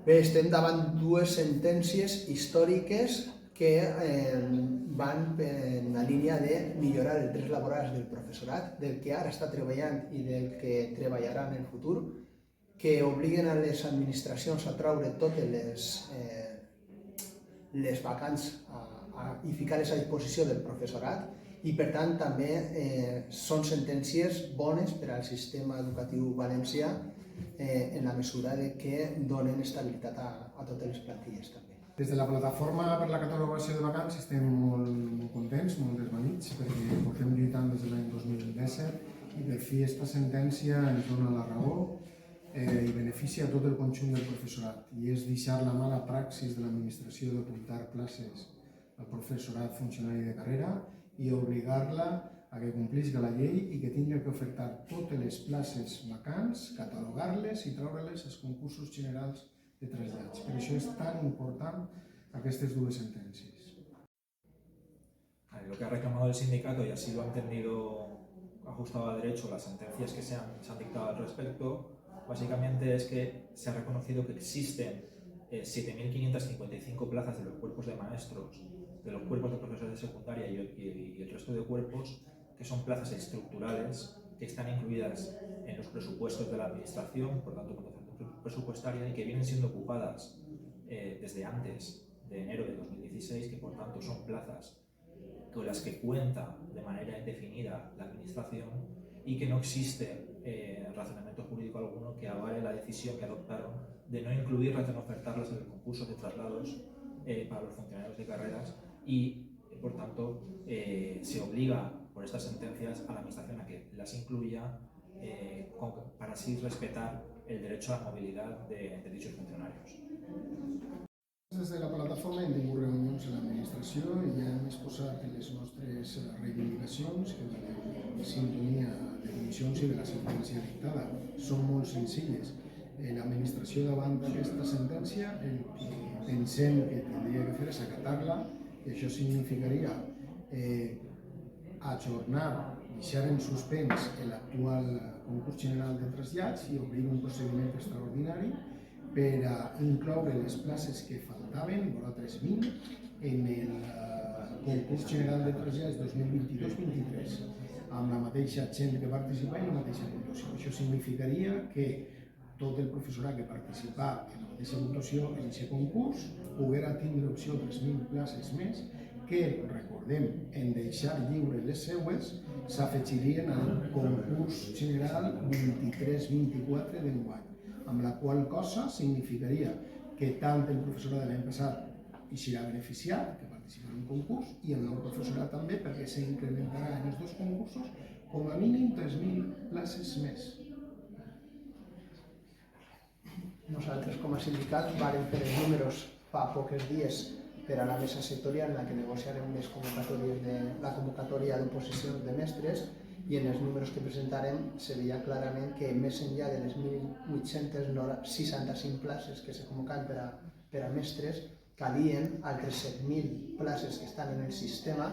Bé, estem davant dues sentències històriques que van en la línia de millorar els drets laborals del professorat, del que ara està treballant i del que treballarà en el futur, que obliguen a les administracions a traure totes les vacants i ficar-les a disposició del professorat, i per tant també són sentències bones per al sistema educatiu valencià en la mesura que donen estabilitat a totes les plantilles també. Des de la plataforma per la catalogació de vacants estem molt contents, molt desvanits, perquè portem lluitant des de l'any 2017 i per fi aquesta sentència ens dona la raó i beneficia a tot el conjunt del professorat, i és deixar la mala praxis de l'administració d'apuntar places al professorat funcionari de carrera i obligar-la a que complisca la llei i que tingui que ofertar totes les places vacants, catalogar-les i treure-les als concursos generals de trasllats. Per això es tan important aquestes dues sentencias. Lo que ha reclamado el sindicato, y así lo ha entendido ajustado a derecho las sentencias que se han dictado al respecto, básicamente es que se ha reconocido que existen 7.555 plazas de los cuerpos de maestros, de los cuerpos de profesores de secundaria y el resto de cuerpos, que son plazas estructurales que están incluidas en los presupuestos de la administración, por tanto presupuestaria, y que vienen siendo ocupadas desde antes de enero de 2016, que por tanto son plazas con las que cuenta de manera indefinida la administración y que no existe razonamiento jurídico alguno que avale la decisión que adoptaron de no incluirlas, de no ofertarlas en el concurso de traslados para los funcionarios de carreras, y por tanto se obliga por estas sentencias a la administración a que las incluya para así respetar el derecho a la movilidad de dichos funcionarios. Des de la plataforma hem tingut reunions a l'administració i ja hem exposat les nostres reivindicacions que van en sintonia de condicions i de la sentència dictada. Són molt senzilles. L'administració davant d'aquesta sentència pensem que tindria que fer és acatar-la, i això significaria ajornar, deixar en suspens l'actual concurs general de trasllats i obrir un procediment extraordinari per a incloure les places que faltaven, vora 3.000, en el concurs general de trasllats 2022-23, amb la mateixa gent que participa i la mateixa puntuació. Això significaria que tot el professorat que participa en la mateixa puntuació en aquest concurs poguera tindre opció a 3.000 places més que, recordem, en deixar lliure les seues, s'afegirien al concurs general 23-24 d'enguany, amb la qual cosa significaria que tant el professorat de l'any passat hi serà beneficiat, que participa en un concurs, i el nou professorat també, perquè s'incrementarà en els dos concursos com a mínim 3.000 places més. Nosaltres, com a sindicat, vàrem fer els números fa pocs dies per a la mesa sectorial en la que negociarem la convocatòria d'oposicions de mestres, i en els números que presentarem se veia clarament que més enllà de les 1.865 places que s'han convocat per a mestres, calien altres 7.000 places que estan en el sistema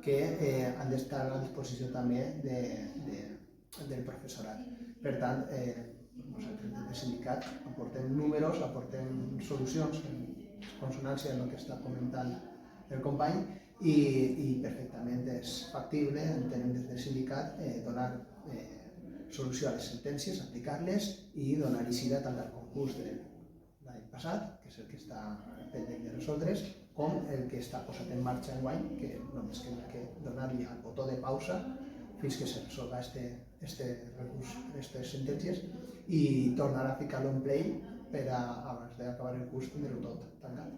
que han d'estar a disposició també del professorat. Per tant, nosaltres des del sindicat aportem números, aportem solucions en consonància amb el que està comentant el company, i perfectament és factible, entenem des del sindicat, donar solució a les sentències, aplicar-les i donar eixida tant al concurs de l'any passat, que és el que està pendent de resoldre's, com el que està posat en marxa enguany, que només queda que donar-li el botó de pausa fins que se resolga este recurs, aquestes sentències, i tornar a ficar-lo en play per a, abans d'acabar el curs, tindre-ho tot tancat.